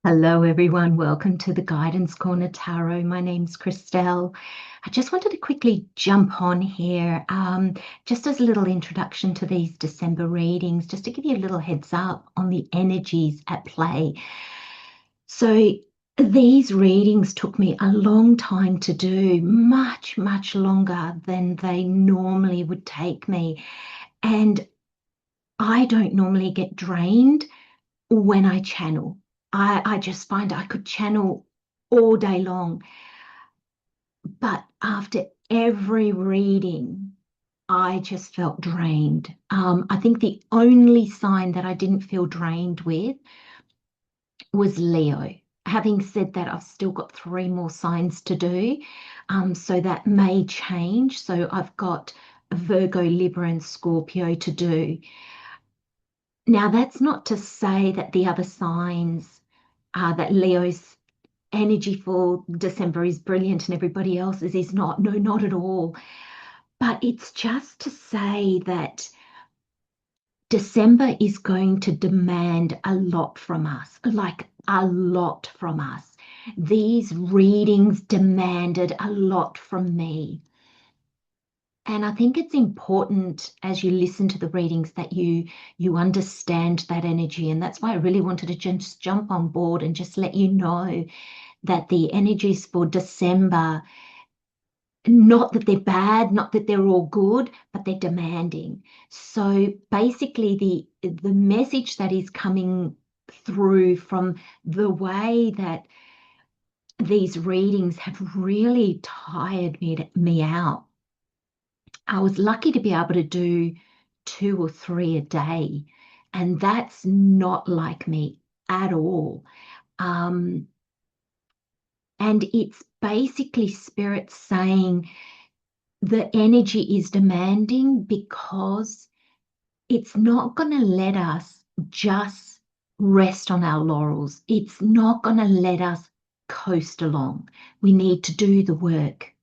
Hello, everyone. Welcome to the Guidance Corner Tarot. My name's Christelle. I just wanted to quickly jump on here, just as a little introduction to these December readings, just to give you a little heads up on the energies at play. So, these readings took me a long time to do, much, much longer than they normally would take me. And I don't normally get drained when I channel. I just find I could channel all day long. But after every reading, I just felt drained. I think the only sign that I didn't feel drained with was Leo. Having said that, I've still got 3 more signs to do. So that may change. So I've got Virgo, Libra, and Scorpio to do. Now, that's not to say that the other signs, that Leo's energy for December is brilliant and everybody else's is not. No, not at all. But it's just to say that December is going to demand a lot from us, like a lot from us. These readings demanded a lot from me. And I think it's important as you listen to the readings that you understand that energy. And that's why I really wanted to just jump on board and just let you know that the energies for December, not that they're bad, not that they're all good, but they're demanding. So basically the message that is coming through from the way that these readings have really tired me out. I was lucky to be able to do 2 or 3 a day, and that's not like me at all. Um, and it's basically spirit saying the energy is demanding because it's not going to let us just rest on our laurels. It's not going to let us coast along. We need to do the work.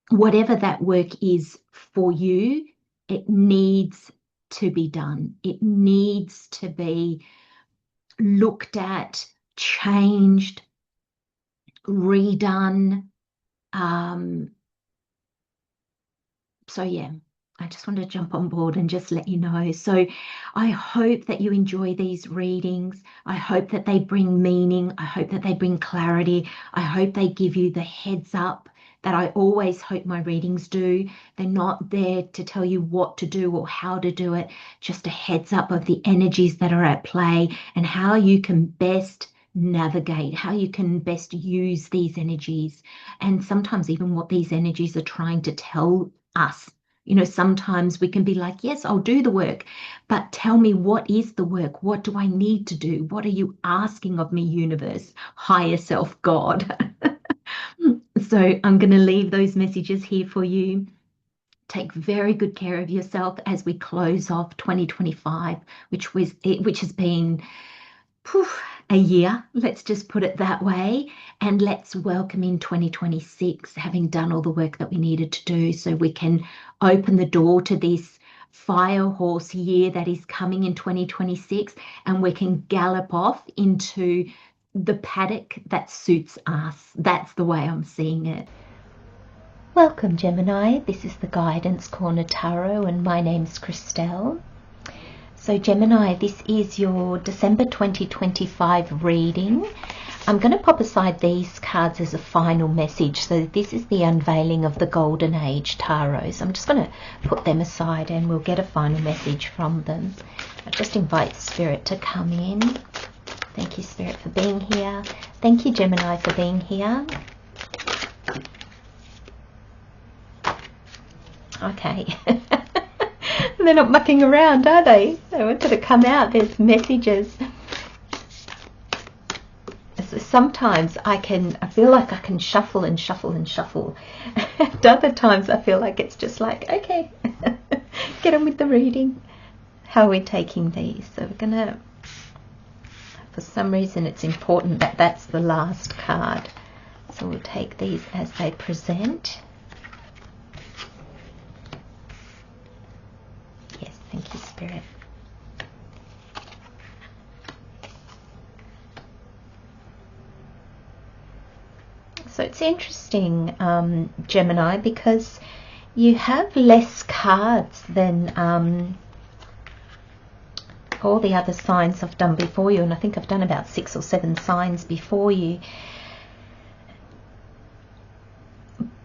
Whatever that work is for you, it needs to be done. It needs to be looked at, changed, redone. Um, so yeah, I just wanted to jump on board and just let you know. So I hope that you enjoy these readings. I hope that they bring meaning. I hope that they bring clarity. I hope they give you the heads up that I always hope my readings do. They're not there to tell you what to do or how to do it, just a heads up of the energies that are at play and how you can best navigate, how you can best use these energies, and sometimes even what these energies are trying to tell us. Sometimes we can be like, yes, I'll do the work, but tell me, what is the work? What do I need to do? What are you asking of me, universe, higher self, God? So I'm going to leave those messages here for you. Take very good care of yourself as we close off 2025, which has been poof, a year, let's just put it that way. And let's welcome in 2026, having done all the work that we needed to do so we can open the door to this fire horse year that is coming in 2026, and we can gallop off into the paddock that suits us. That's the way I'm seeing it. Welcome, Gemini. This is the Guidance Corner Tarot, and my name's Christelle. So Gemini, this is your December 2025 reading. I'm going to pop aside these cards as a final message. So this is the Unveiling of the Golden Age Tarot. So I'm just going to put them aside and we'll get a final message from them. I just invite Spirit to come in. Thank you, Spirit, for being here. Thank you, Gemini, for being here. Okay. They're not mucking around, are they? They wanted to come out. There's messages. So sometimes I feel like I can shuffle and shuffle and shuffle. And other times I feel like it's just like, okay, get on with the reading. How are we taking these? So we're going to, for some reason it's important that that's the last card. So we'll take these as they present. Yes, thank you, Spirit. So it's interesting, Gemini, because you have less cards than all the other signs I've done before you, and I think I've done about 6 or 7 signs before you.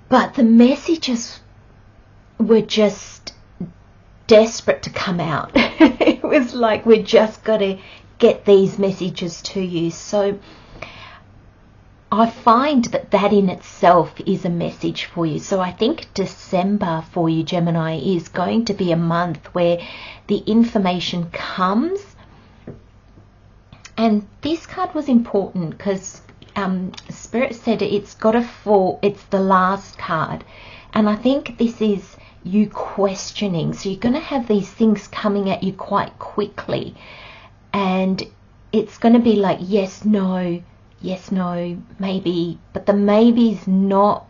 But the messages were just desperate to come out. It was like, we just got to get these messages to you. So I find that that in itself is a message for you. So I think December for you, Gemini, is going to be a month where the information comes. And this card was important because Spirit said it's got to fall. It's the last card. And I think this is you questioning. So you're going to have these things coming at you quite quickly. And it's going to be like, yes, no, maybe. But the maybe's not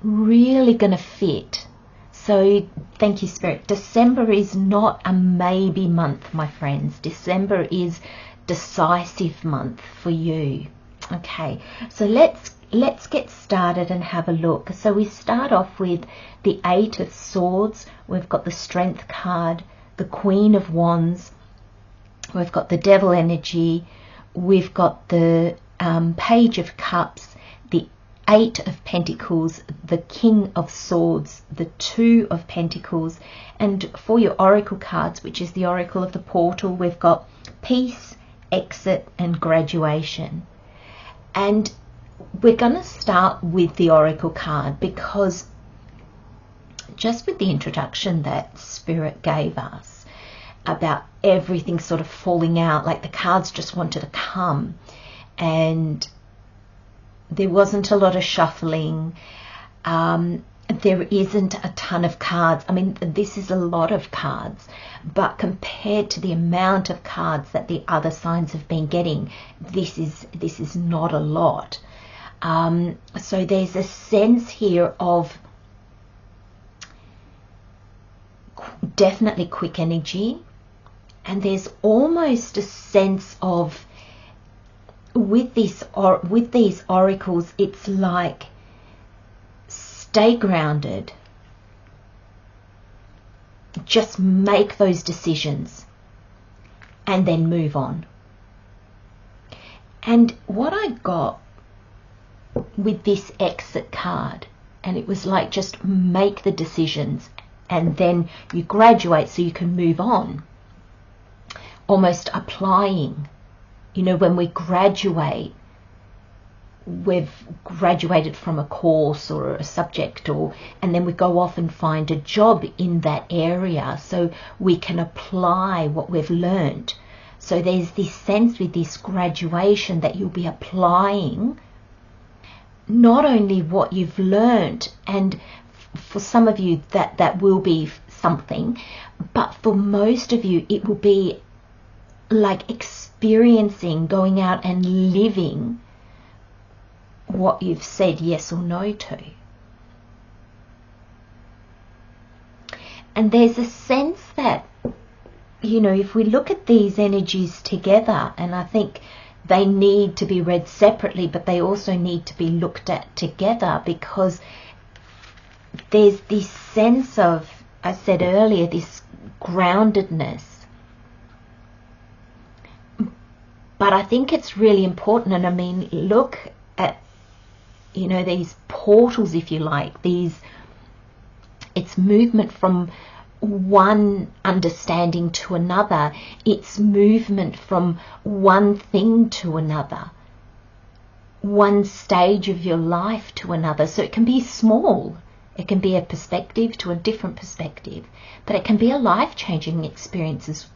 really going to fit. So thank you, Spirit. December is not a maybe month, my friends. December is decisive month for you. Okay, so let's get started and have a look. So we start off with the 8 of Swords. We've got the Strength card, the Queen of Wands. We've got the Devil energy. We've got the Page of Cups, the 8 of Pentacles, the King of Swords, the 2 of Pentacles. And for your Oracle cards, which is the Oracle of the Portal, we've got Peace, Exit, and Graduation. And we're going to start with the Oracle card because just with the introduction that Spirit gave us about everything sort of falling out, like the cards just wanted to come, and there wasn't a lot of shuffling. There isn't a ton of cards. I mean, this is a lot of cards, but compared to the amount of cards that the other signs have been getting, this is not a lot. So there's a sense here of definitely quick energy, and there's almost a sense of with these oracles, it's like stay grounded, just make those decisions and then move on. And what I got with this Exit card, and it was like just make the decisions and then you graduate so you can move on, almost applying. You know, when we graduate, we've graduated from a course or a subject, and then we go off and find a job in that area so we can apply what we've learned. So there's this sense with this graduation that you'll be applying not only what you've learned, and for some of you that will be something, but for most of you it will be like experiencing, going out and living what you've said yes or no to. And there's a sense that, you know, if we look at these energies together, and I think they need to be read separately, but they also need to be looked at together, because there's this sense of, I said earlier, this groundedness. But I think it's really important, and I mean, look at, you know, these portals, if you like, it's movement from one understanding to another. It's movement from one thing to another, one stage of your life to another. So it can be small. It can be a perspective to a different perspective, but it can be a life-changing experience,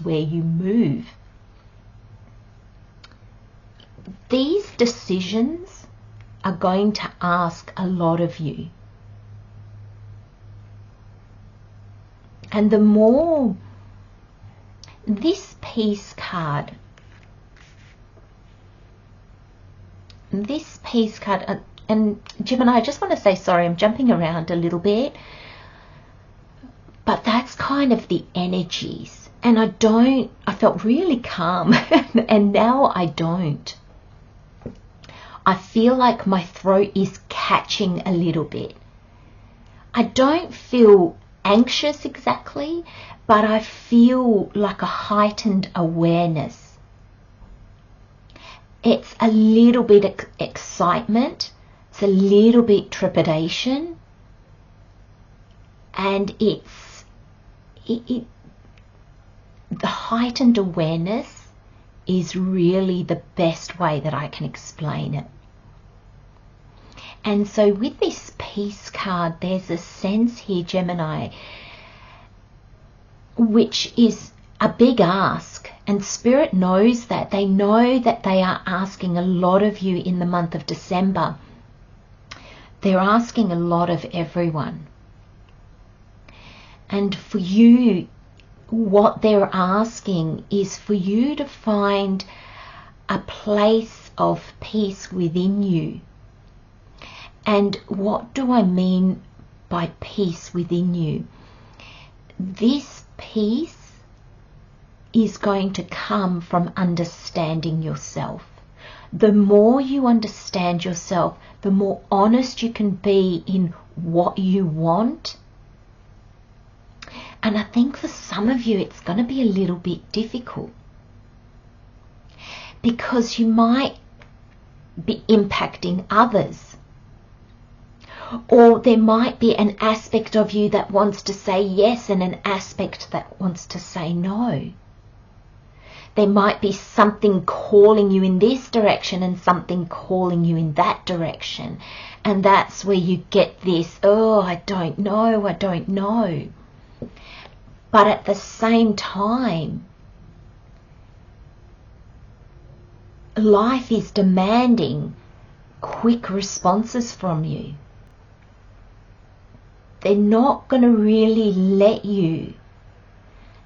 where you move. These decisions are going to ask a lot of you. And the more this Peace card, and Gemini, I just want to say, sorry, I'm jumping around a little bit, but that's kind of the energies. And I felt really calm, and now I don't. I feel like my throat is catching a little bit. I don't feel anxious exactly, but I feel like a heightened awareness. It's a little bit excitement, it's a little bit trepidation, and it's the heightened awareness is really the best way that I can explain it. And so with this peace card, there's a sense here, Gemini, which is a big ask. And Spirit knows that. They know that they are asking a lot of you in the month of December. They're asking a lot of everyone. And for you, what they're asking is for you to find a place of peace within you. And what do I mean by peace within you? This peace is going to come from understanding yourself. The more you understand yourself, the more honest you can be in what you want. And I think for some of you, it's going to be a little bit difficult, because you might be impacting others. Or there might be an aspect of you that wants to say yes and an aspect that wants to say no. There might be something calling you in this direction and something calling you in that direction. And that's where you get this, oh, I don't know. But at the same time, life is demanding quick responses from you. They're not going to really let you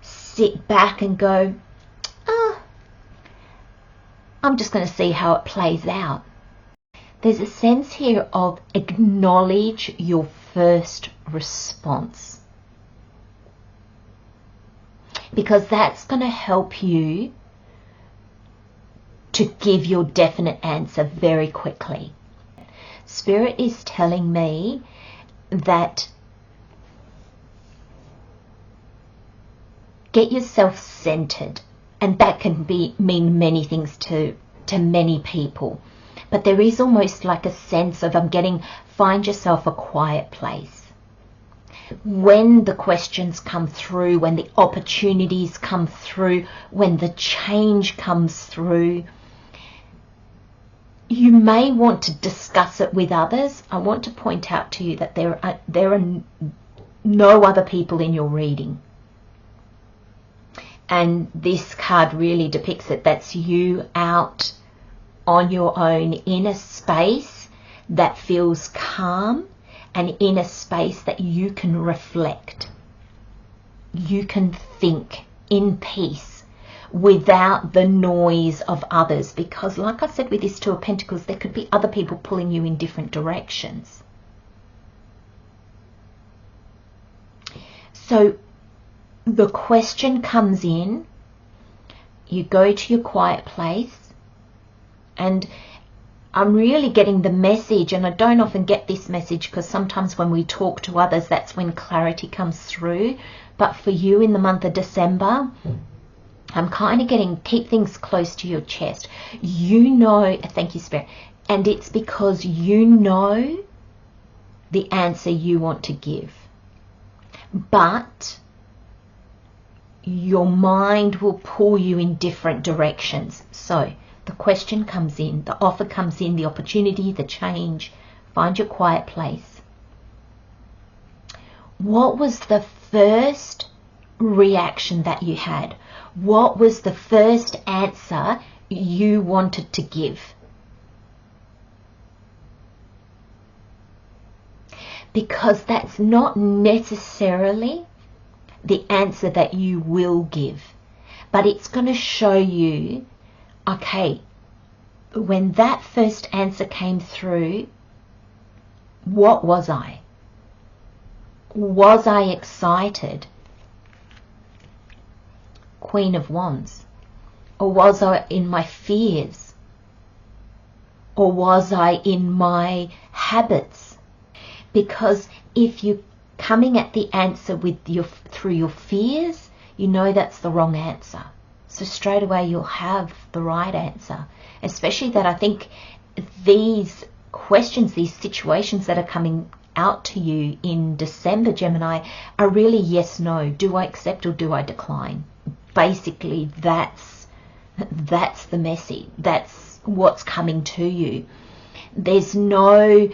sit back and go, I'm just going to see how it plays out. There's a sense here of acknowledge your first response, because that's going to help you to give your definite answer very quickly. Spirit is telling me that get yourself centered, and that can mean many things to many people. But there is almost like a sense of find yourself a quiet place. When the questions come through, when the opportunities come through, when the change comes through, you may want to discuss it with others. I want to point out to you that there are no other people in your reading. And this card really depicts it. That's you out on your own in a space that feels calm and in a space that you can reflect. You can think in peace without the noise of others. Because like I said with this Two of Pentacles, there could be other people pulling you in different directions. So the question comes in, you go to your quiet place, and I'm really getting the message, and I don't often get this message because sometimes when we talk to others, that's when clarity comes through. But for you in the month of December, I'm kind of getting, keep things close to your chest. You know, thank you, Spirit. And it's because you know the answer you want to give. But your mind will pull you in different directions. So the question comes in, the offer comes in, the opportunity, the change. Find your quiet place. What was the first reaction that you had? What was the first answer you wanted to give? Because that's not necessarily the answer that you will give, but it's going to show you, okay, when that first answer came through, what was I? Was I excited? Queen of Wands. Or was I in my fears? Or was I in my habits? Because if you're coming at the answer through your fears, you know that's the wrong answer. So straight away you'll have the right answer. Especially that I think these questions, these situations that are coming out to you in December, Gemini, are really yes, no. Do I accept or do I decline? Basically, that's the message. That's what's coming to you. There's no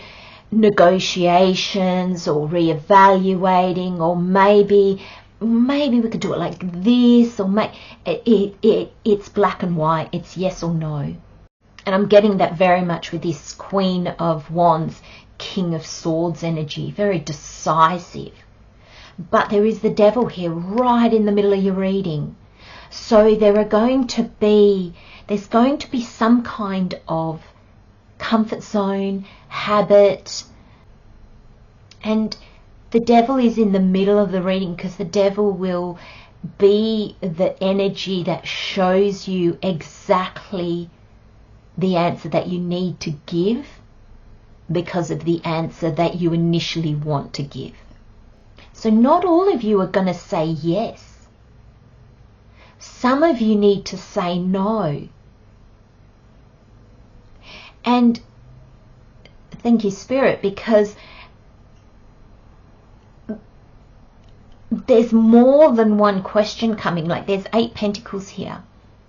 negotiations or reevaluating, or maybe we could do it like this, or it's black and white. It's yes or no. And I'm getting that very much with this Queen of Wands, King of Swords energy, very decisive. But there is the Devil here right in the middle of your reading. So there's going to be some kind of comfort zone, habit. And the Devil is in the middle of the reading because the Devil will be the energy that shows you exactly the answer that you need to give because of the answer that you initially want to give. So not all of you are going to say yes. Some of you need to say no. And thank you, Spirit, because there's more than one question coming. Like there's 8 pentacles here.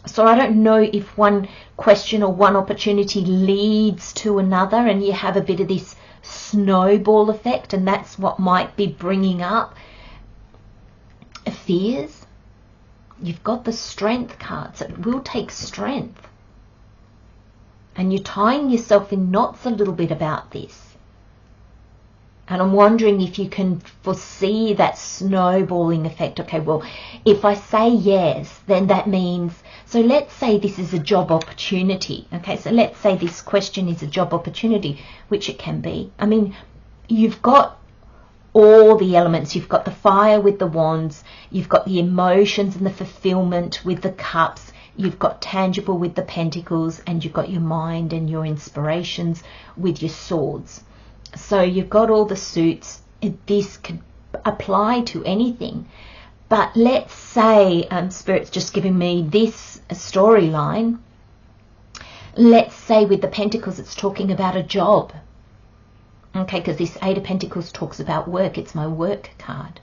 So I don't know if one question or one opportunity leads to another and you have a bit of this snowball effect, and that's what might be bringing up fears. You've got the Strength card, so it will take strength. And you're tying yourself in knots a little bit about this. And I'm wondering if you can foresee that snowballing effect. Okay, well, if I say yes, then that means, so let's say this is a job opportunity. Okay, so let's say this question is a job opportunity, which it can be. I mean, you've got all the elements. You've got the fire with the wands. You've got the emotions and the fulfillment with the cups. You've got tangible with the pentacles, and you've got your mind and your inspirations with your swords. So you've got all the suits. This could apply to anything. But let's say Spirit's just giving me this storyline. Let's say with the pentacles it's talking about a job. Okay, because this 8 of Pentacles talks about work. It's my work card.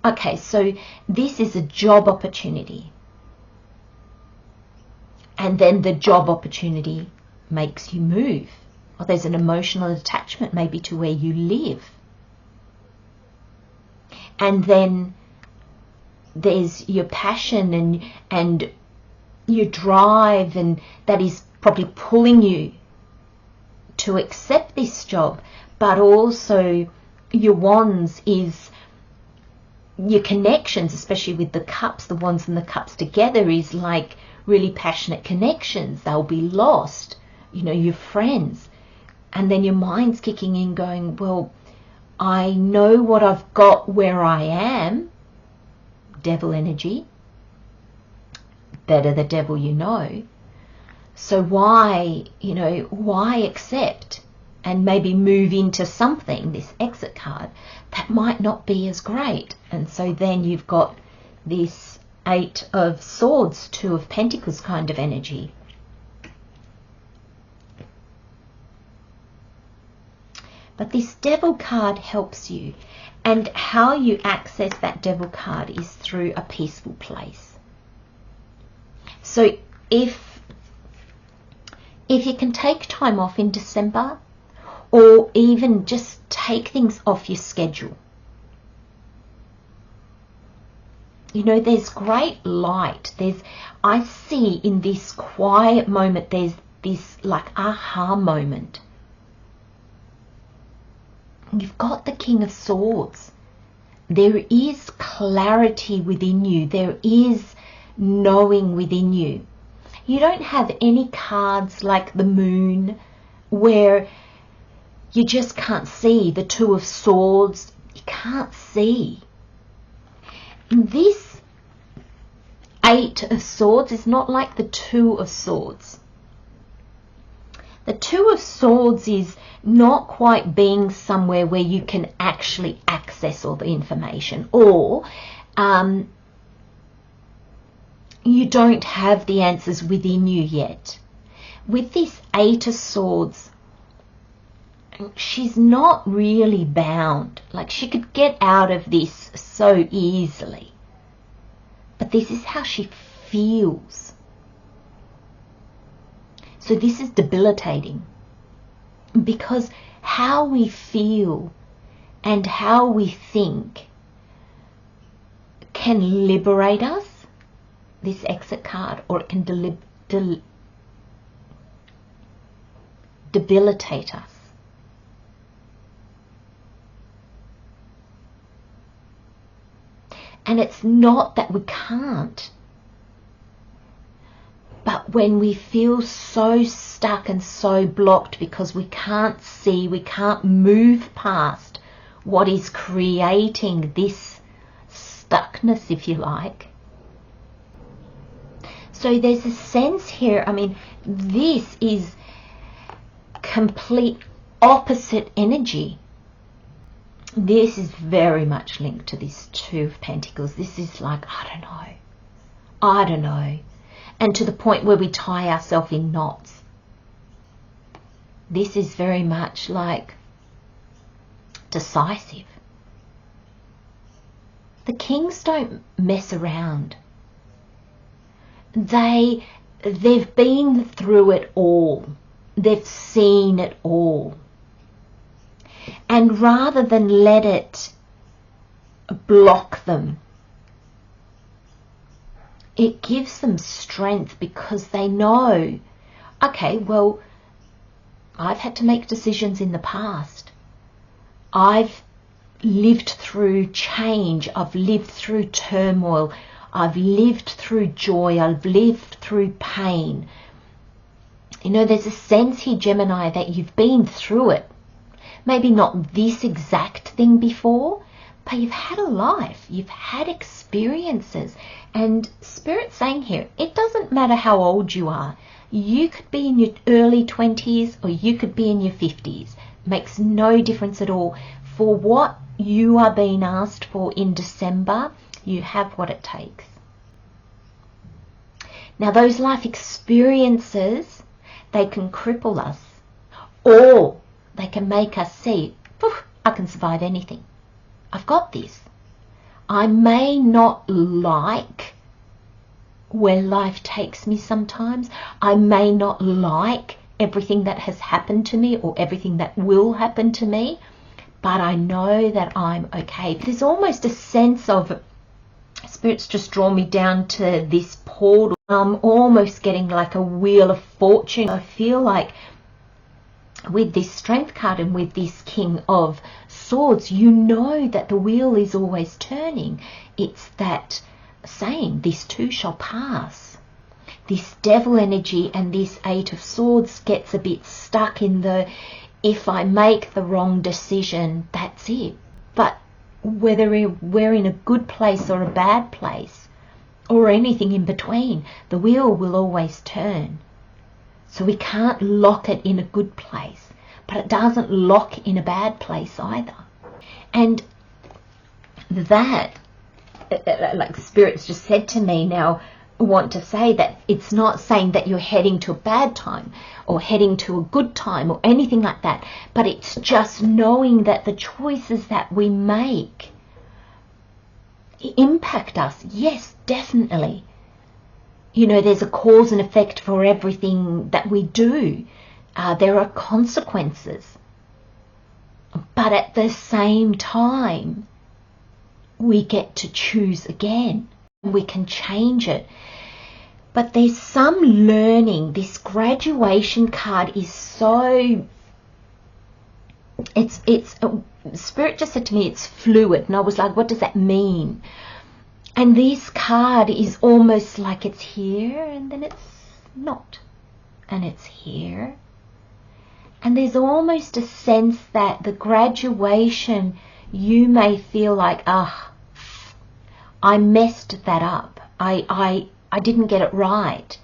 Okay, so this is a job opportunity. And then the job opportunity makes you move. Or there's an emotional attachment maybe to where you live. And then there's your passion and your drive, and that is probably pulling you to accept this job. But also your wands is your connections, especially with the cups, the wands and the cups together is like really passionate connections. They'll be lost, you know, your friends. And then your mind's kicking in going, well, I know what I've got where I am. Devil energy. Better the devil you know. So why, you know, why accept and maybe move into something, this exit card, that might not be as great? And so then you've got this 8 of Swords, 2 of Pentacles kind of energy. But this Devil card helps you. And how you access that Devil card is through a peaceful place. So if you can take time off in December, or even just take things off your schedule. You know, there's great light. I see in this quiet moment, there's this like aha moment. You've got the King of Swords. There is clarity within you. There is knowing within you. You don't have any cards like the Moon where you just can't see. The 2 of Swords, you can't see. This 8 of Swords is not like the 2 of Swords. The Two of Swords is not quite being somewhere where you can actually access all the information, or you don't have the answers within you yet. With this Eight of Swords, she's not really bound. Like, she could get out of this so easily. But this is how she feels. So this is debilitating, because how we feel and how we think can liberate us, this Exit card, or it can debilitate us. And it's not that we can't, but when we feel so stuck and so blocked because we can't see, we can't move past what is creating this stuckness, if you like. So there's a sense here, I mean, this is complete opposite energy. This is very much linked to this Two of Pentacles. This is like, I don't know. And to the point where we tie ourselves in knots. This is very much like decisive. The kings don't mess around. They've been through it all. They've seen it all. And rather than let it block them, it gives them strength, because they know, okay, well, I've had to make decisions in the past. I've lived through change. I've lived through turmoil. I've lived through joy. I've lived through pain. You know, there's a sense here, Gemini, that you've been through it. Maybe not this exact thing before, but you've had a life. You've had experiences. And Spirit's saying here, it doesn't matter how old you are. You could be in your early 20s or you could be in your 50s. Makes no difference at all. For what you are being asked for in December, you have what it takes. Now, those life experiences, they can cripple us, or they can make us see, I can survive anything. I've got this. I may not like where life takes me sometimes. I may not like everything that has happened to me or everything that will happen to me, but I know that I'm okay. There's almost a sense of, Spirit's just drawn me down to this portal. I'm almost getting like a wheel of fortune. I feel like with this Strength card and with this King of Swords, you know that the wheel is always turning. It's that saying, this too shall pass. This Devil energy and this Eight of Swords gets a bit stuck in the, if I make the wrong decision, that's it. But whether we're in a good place or a bad place, or anything in between, the wheel will always turn. So we can't lock it in a good place, but it doesn't lock in a bad place either. And that, like Spirit's just said to me now, I want to say that it's not saying that you're heading to a bad time or heading to a good time or anything like that, but it's just knowing that the choices that we make impact us. Yes, definitely. You know, there's a cause and effect for everything that we do. There are consequences. But at the same time, we get to choose again. We can change it. But there's some learning. This graduation card is so... Spirit just said to me, it's fluid. And I was like, what does that mean? And this card is almost like it's here and then it's not. And it's here. And there's almost a sense that the graduation, you may feel like, I messed that up. I didn't get it right.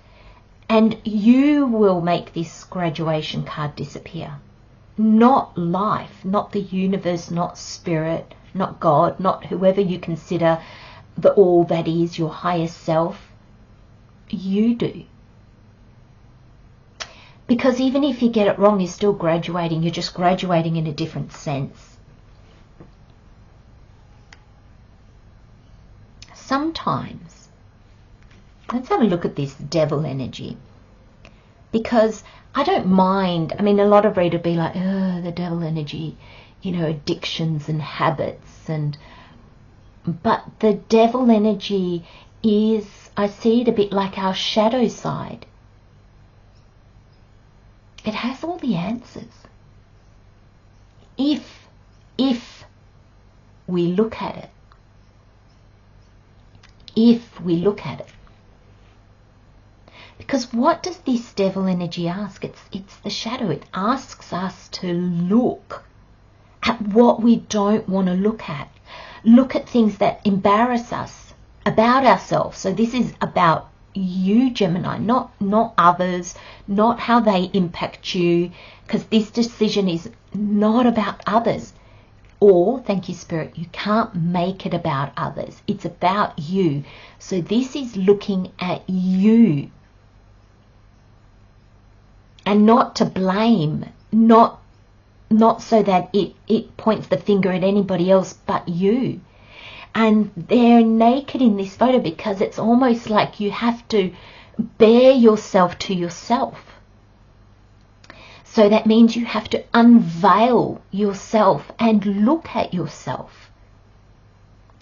And you will make this graduation card disappear. Not life, not the universe, not spirit, not God, not whoever you consider the all that is, your higher self. You do. Because even if you get it wrong, you're still graduating. You're just graduating in a different sense. Sometimes, let's have a look at this devil energy. Because I don't mind. I mean, a lot of readers be like, oh, the devil energy, you know, addictions and habits. But the devil energy is, I see it a bit like our shadow side. It has all the answers. If we look at it. If we look at it. Because what does this devil energy ask? It's the shadow. It asks us to look at what we don't want to look at. Look at things that embarrass us about ourselves. So this is about you, Gemini, not others, not how they impact you, because this decision is not about others. Or, thank you, Spirit, you can't make it about others. It's about you. So this is looking at you. And not to blame, not so that it points the finger at anybody else but you. And they're naked in this photo because it's almost like you have to bare yourself to yourself. So that means you have to unveil yourself and look at yourself.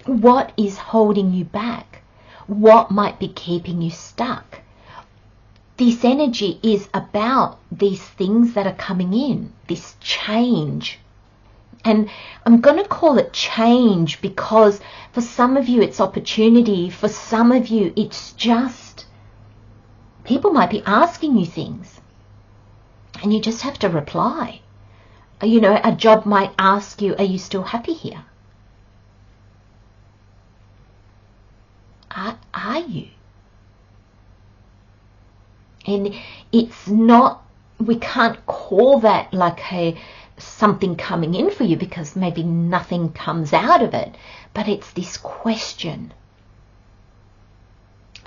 What is holding you back? What might be keeping you stuck? This energy is about these things that are coming in, this change. And I'm going to call it change because for some of you it's opportunity. For some of you it's just, people might be asking you things and you just have to reply. You know, a job might ask you, are you still happy here? Are you? And it's not, we can't call that like something coming in for you because maybe nothing comes out of it. But it's this question.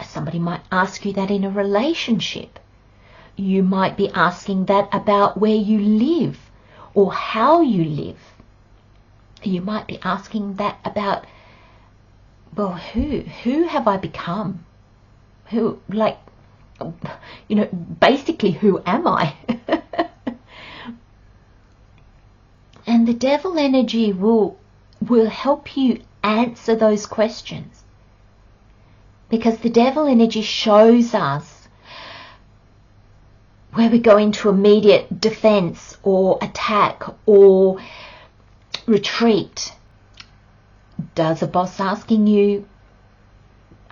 Somebody might ask you that in a relationship. You might be asking that about where you live or how you live. You might be asking that about, well, who have I become? Who, like, you know, basically, who am I? And the devil energy will help you answer those questions. Because the devil energy shows us where we go into immediate defense or attack or retreat. Does a boss asking you,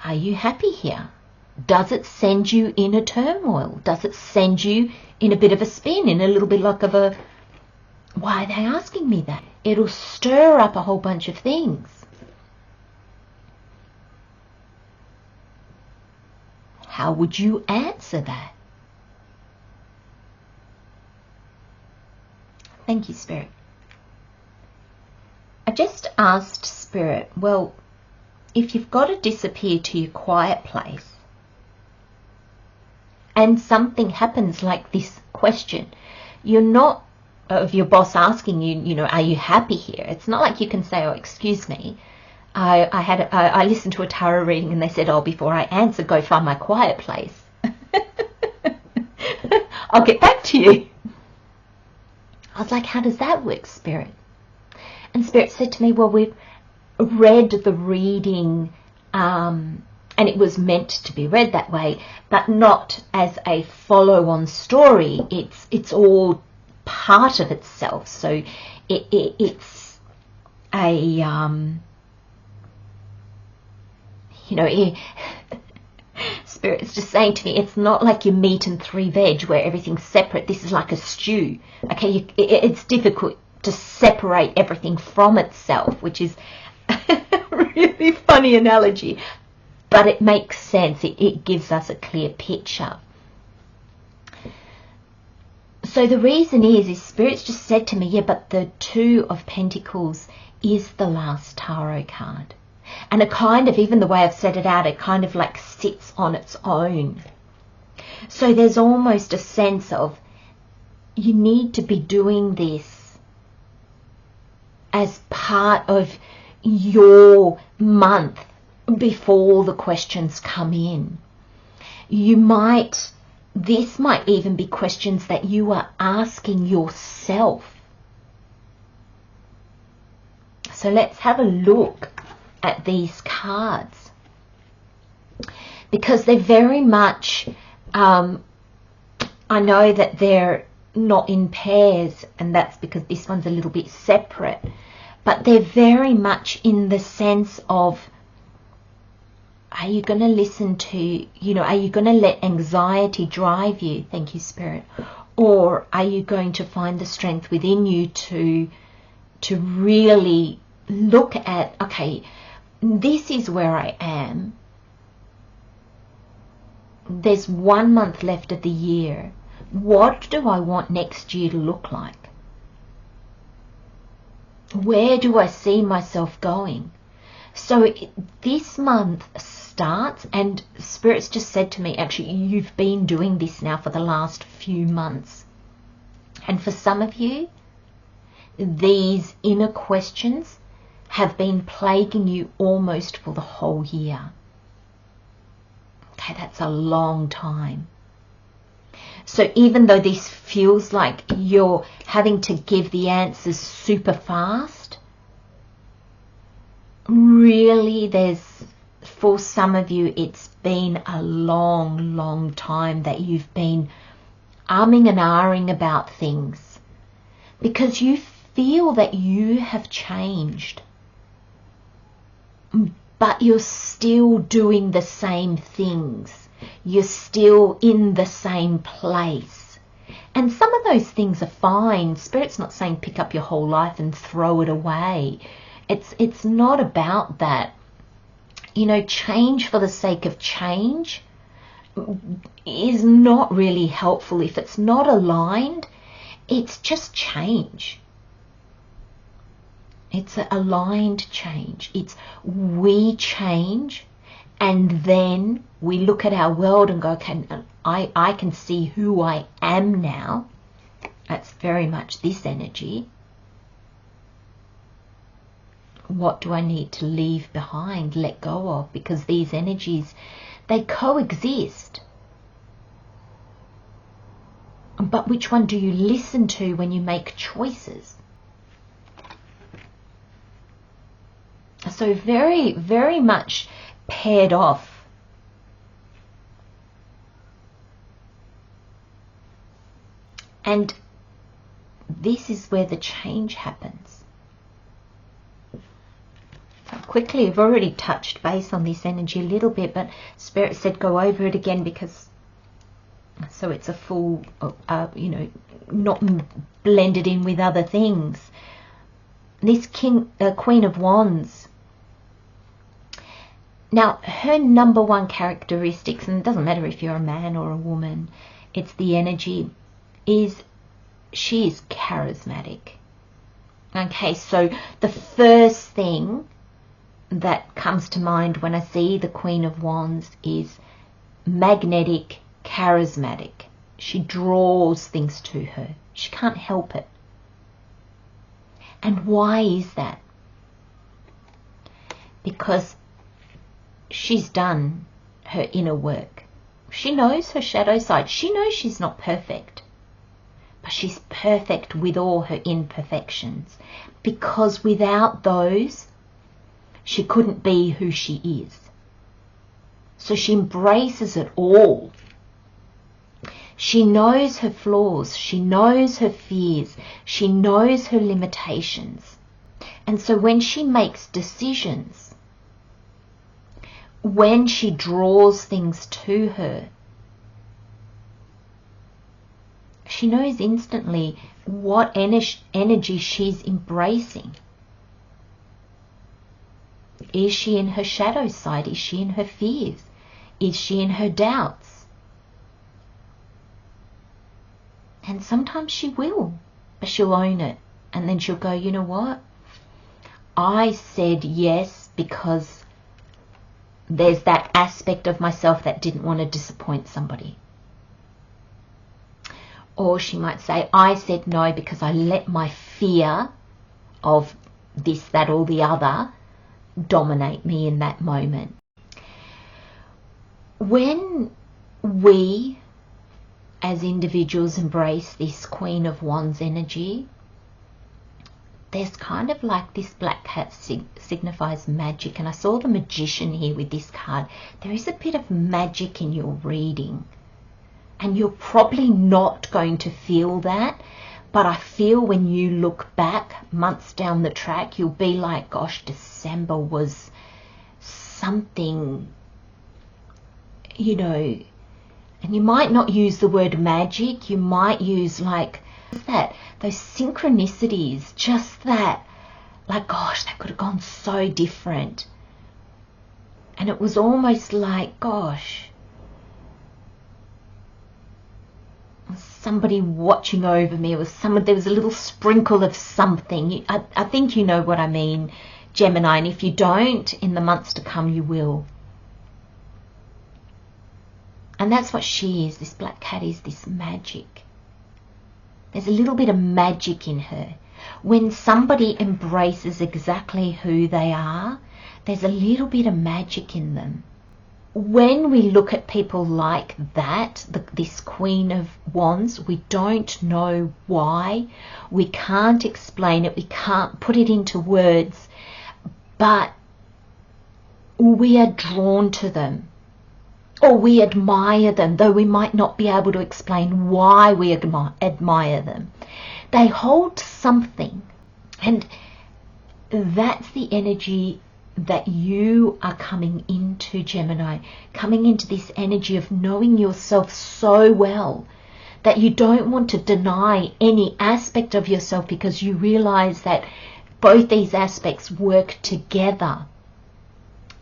are you happy here? Does it send you in a turmoil? Does it send you in a bit of a spin, in a little bit like of a, why are they asking me that? It'll stir up a whole bunch of things. How would you answer that? Thank you, Spirit. I just asked Spirit, well, if you've got to disappear to your quiet place, and something happens like this question, you're not, of your boss asking you, you know, are you happy here? It's not like you can say, oh, excuse me, I listened to a tarot reading and they said, oh, before I answer, go find my quiet place. I'll get back to you. I was like, how does that work, Spirit? And Spirit said to me, well, we've read the reading, and it was meant to be read that way, but not as a follow-on story. It's all part of itself. So it's a, you know, Spirit's just saying to me, it's not like your meat and 3 veg where everything's separate. This is like a stew. Okay, it's difficult to separate everything from itself, which is a really funny analogy. But it makes sense. It gives us a clear picture. So the reason is Spirit's just said to me, yeah, but the Two of Pentacles is the last tarot card. And it kind of, even the way I've set it out, it kind of like sits on its own. So there's almost a sense of, you need to be doing this as part of your month before the questions come in. This might even be questions that you are asking yourself. So let's have a look at these cards, because they're very much, I know that they're not in pairs, and that's because this one's a little bit separate, but they're very much in the sense of, are you going to listen to, are you going to let anxiety drive you? Thank you, Spirit. Or are you going to find the strength within you to really look at, okay, this is where I am. There's 1 month left of the year. What do I want next year to look like? Where do I see myself going? So this month starts, and Spirit's just said to me, actually, you've been doing this now for the last few months. And for some of you, these inner questions have been plaguing you almost for the whole year. Okay, that's a long time. So even though this feels like you're having to give the answers super fast, really for some of you, it's been a long, long time that you've been umming and ahhing about things, because you feel that you have changed, but you're still doing the same things. You're still in the same place. And some of those things are fine. Spirit's not saying pick up your whole life and throw it away. It's not about that. Change for the sake of change is not really helpful. If it's not aligned, it's just change. It's an aligned change. It's we change, and then we look at our world and go, okay, I can see who I am now. That's very much this energy. What do I need to leave behind, let go of? Because these energies, they coexist. But which one do you listen to when you make choices? So very, very much paired off. And this is where the change happens. Quickly, I've already touched base on this energy a little bit, but Spirit said go over it again, because so it's a full, not blended in with other things. This Queen of Wands. Now, her number one characteristics, and it doesn't matter if you're a man or a woman, it's the energy, is she is charismatic. Okay, so the first thing that comes to mind when I see the Queen of Wands is magnetic, charismatic. She draws things to her. She can't help it. And why is that? Because she's done her inner work. She knows her shadow side. She knows she's not perfect. But she's perfect with all her imperfections. Because without those, she couldn't be who she is. So she embraces it all. She knows her flaws. She knows her fears. She knows her limitations. And so when she makes decisions, when she draws things to her, she knows instantly what energy she's embracing. Is she in her shadow side? Is she in her fears? Is she in her doubts? And sometimes she will, but she'll own it. And then she'll go, you know what? I said yes because there's that aspect of myself that didn't want to disappoint somebody. Or she might say, I said no because I let my fear of this, that, or the other dominate me in that moment. When we as individuals embrace this Queen of Wands energy, there's kind of like this black cat signifies magic, and I saw the Magician here with this card. There is a bit of magic in your reading, and you're probably not going to feel that, but I feel when you look back months down the track, you'll be like, gosh, December was something, you know, and you might not use the word magic, you might use like that, those synchronicities, just that, like, gosh, that could have gone so different. And it was almost like, gosh, somebody watching over me. It was there was a little sprinkle of something. I think you know what I mean, Gemini, and if you don't, in the months to come you will. And that's what she is. This black cat is this magic. There's a little bit of magic in her. When somebody embraces exactly who they are, there's a little bit of magic in them. When we look at people like that, this Queen of Wands, we don't know why. We can't explain it. We can't put it into words. But we are drawn to them. Or we admire them, though we might not be able to explain why we admire them. They hold something, and that's the energy that you are coming into, Gemini, coming into this energy of knowing yourself so well that you don't want to deny any aspect of yourself, because you realize that both these aspects work together.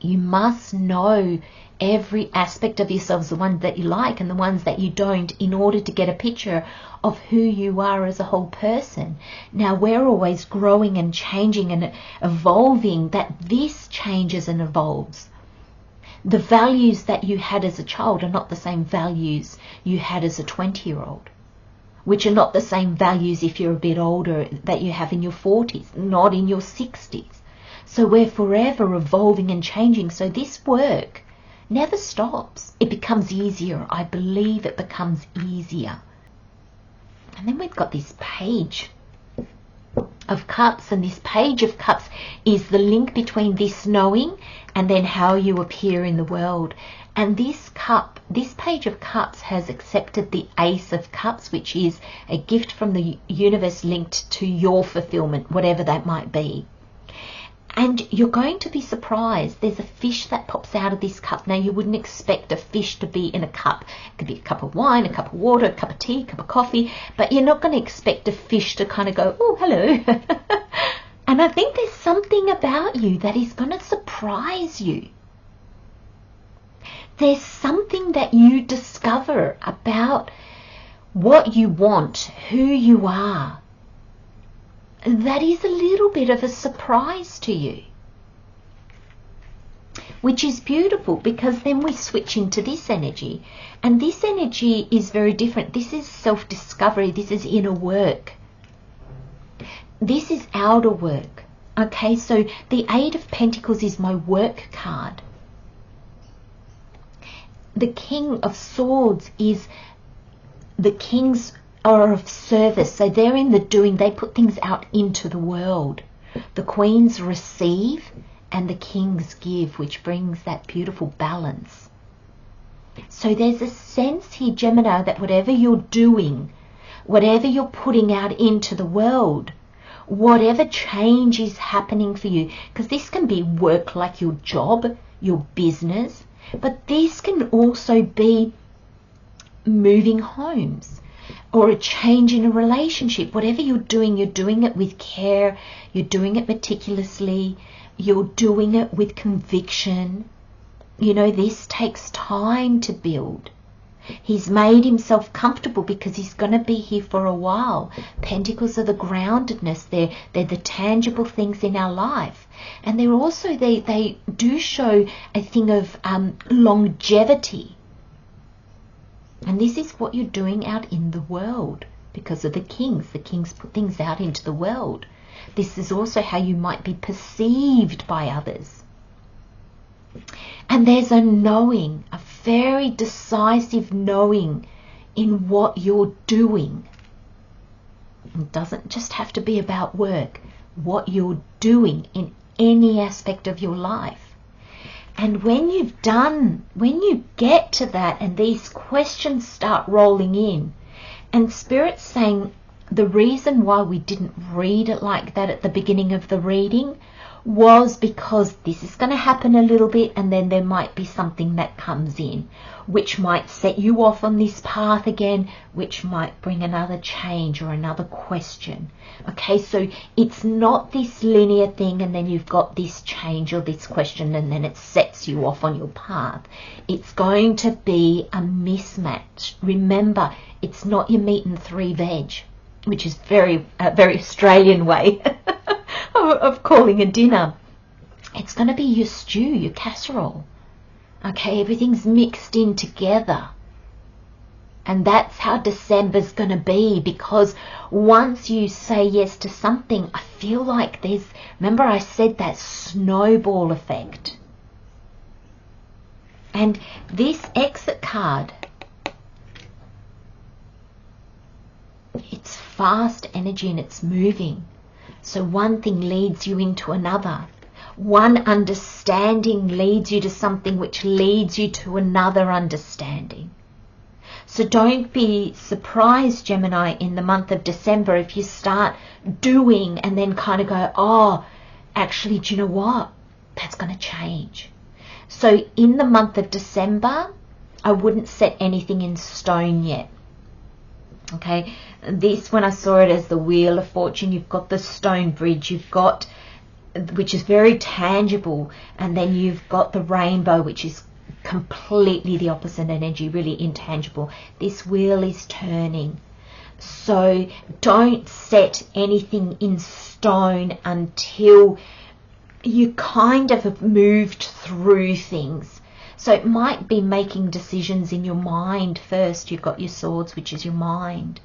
You must know every aspect of yourselves, the ones that you like and the ones that you don't, in order to get a picture of who you are as a whole person. Now, we're always growing and changing and evolving, that this changes and evolves. The values that you had as a child are not the same values you had as a 20-year-old, which are not the same values if you're a bit older that you have in your 40s, not in your 60s. So we're forever evolving and changing. So this work never stops. It becomes easier. I believe it becomes easier. And then we've got this Page of Cups, and this Page of Cups is the link between this knowing and then how you appear in the world. And this Page of Cups has accepted the Ace of Cups, which is a gift from the universe linked to your fulfillment, whatever that might be. And you're going to be surprised. There's a fish that pops out of this cup. Now, you wouldn't expect a fish to be in a cup. It could be a cup of wine, a cup of water, a cup of tea, a cup of coffee. But you're not going to expect a fish to kind of go, oh, hello. And I think there's something about you that is going to surprise you. There's something that you discover about what you want, who you are, that is a little bit of a surprise to you, which is beautiful, because then we switch into this energy, and this energy is very different. This is self-discovery. This is inner work. This is outer work. Okay, so the Eight of Pentacles is my work card. The King of Swords is the kings are of service, so they're in the doing. They put things out into the world. The Queens receive and the Kings give, which brings that beautiful balance. So there's a sense here, Gemini, that whatever you're doing, whatever you're putting out into the world, whatever change is happening for you, because this can be work like your job, your business, but this can also be moving homes, or a change in a relationship. Whatever you're doing it with care, you're doing it meticulously, you're doing it with conviction. You know, this takes time to build. He's made himself comfortable because he's going to be here for a while. Pentacles are the groundedness. They're the tangible things in our life. And they're also, they do show a thing of longevity. And this is what you're doing out in the world because of the kings. The kings put things out into the world. This is also how you might be perceived by others. And there's a knowing, a very decisive knowing in what you're doing. It doesn't just have to be about work. What you're doing in any aspect of your life. And when you get to that and these questions start rolling in, and Spirit's saying the reason why we didn't read it like that at the beginning of the reading was because this is going to happen a little bit, and then there might be something that comes in which might set you off on this path again, which might bring another change or another question. Okay, so it's not this linear thing and then you've got this change or this question and then it sets you off on your path. It's going to be a mismatch. Remember, it's not your meat and three veg, which is very Australian way of calling a dinner. It's going to be your stew, your casserole. Okay, everything's mixed in together. And that's how December's going to be, because once you say yes to something, I feel like there's, remember I said that snowball effect. And this exit card, it's fast energy and it's moving. So one thing leads you into another. One understanding leads you to something which leads you to another understanding. So don't be surprised, Gemini, in the month of December if you start doing and then kind of go, oh, actually, do you know what? That's going to change. So in the month of December, I wouldn't set anything in stone yet. Okay, this, when I saw it as the Wheel of Fortune, you've got the stone bridge, you've got, which is very tangible, and then you've got the rainbow, which is completely the opposite energy, really intangible. This wheel is turning. So don't set anything in stone until you kind of have moved through things. So it might be making decisions in your mind first. You've got your swords, which is your mind,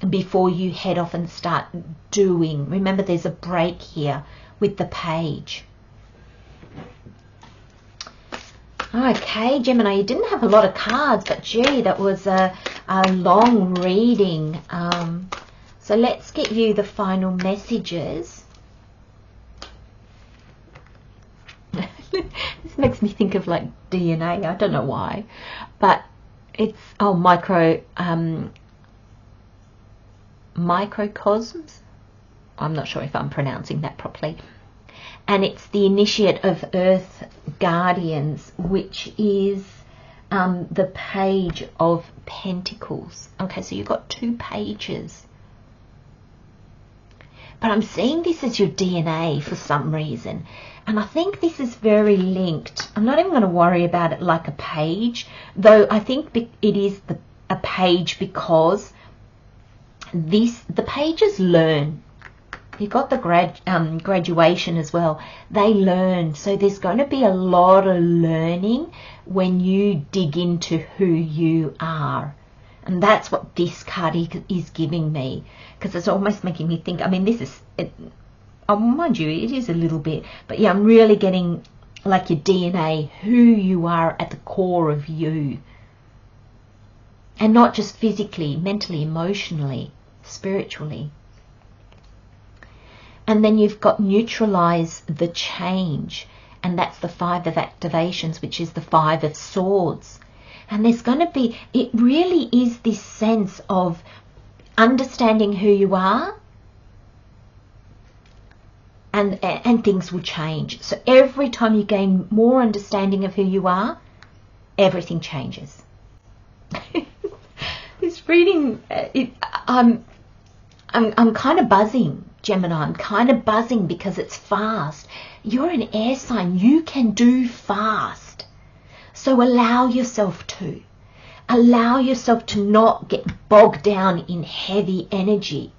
before you head off and start doing. Remember, there's a break here with the page. Okay, Gemini, you didn't have a lot of cards, but gee, that was a long reading. So let's get you the final messages. This makes me think of like DNA. I don't know why, but it's microcosms. I'm not sure if I'm pronouncing that properly. And it's the initiate of Earth Guardians, which is the Page of Pentacles. Okay, so you've got 2 pages. But I'm seeing this as your DNA for some reason. And I think this is very linked. I'm not even going to worry about it like a page, though I think it is a page because the pages learn. You've got the graduation as well. They learn. So there's going to be a lot of learning when you dig into who you are. And that's what this card is giving me. Because it's almost making me think, I mean, this is, mind you, it is a little bit. But yeah, I'm really getting like your DNA, who you are at the core of you. And not just physically, mentally, emotionally, spiritually. And then you've got neutralize the change. And that's the 5 of activations, which is the 5 of swords. And there's going to be, it really is this sense of understanding who you are. And things will change. So every time you gain more understanding of who you are, everything changes. This reading, I'm kind of buzzing, Gemini. I'm kind of buzzing because it's fast. You're an air sign. You can do fast. So allow yourself to. Allow yourself to not get bogged down in heavy energy.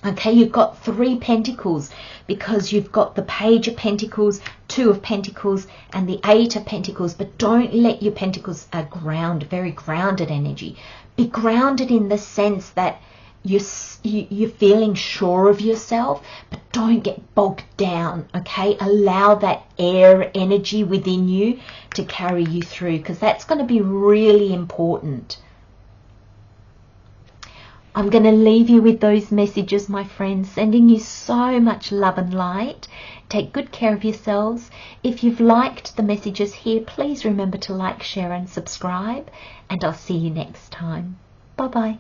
Okay, you've got 3 pentacles because you've got the Page of Pentacles, 2 of Pentacles, and the 8 of Pentacles. But don't let your pentacles very grounded energy. Be grounded in the sense that you're feeling sure of yourself, but don't get bogged down. Okay, allow that air energy within you to carry you through, because that's going to be really important. I'm going to leave you with those messages, my friends, sending you so much love and light. Take good care of yourselves. If you've liked the messages here, please remember to like, share and subscribe, and I'll see you next time. Bye-bye.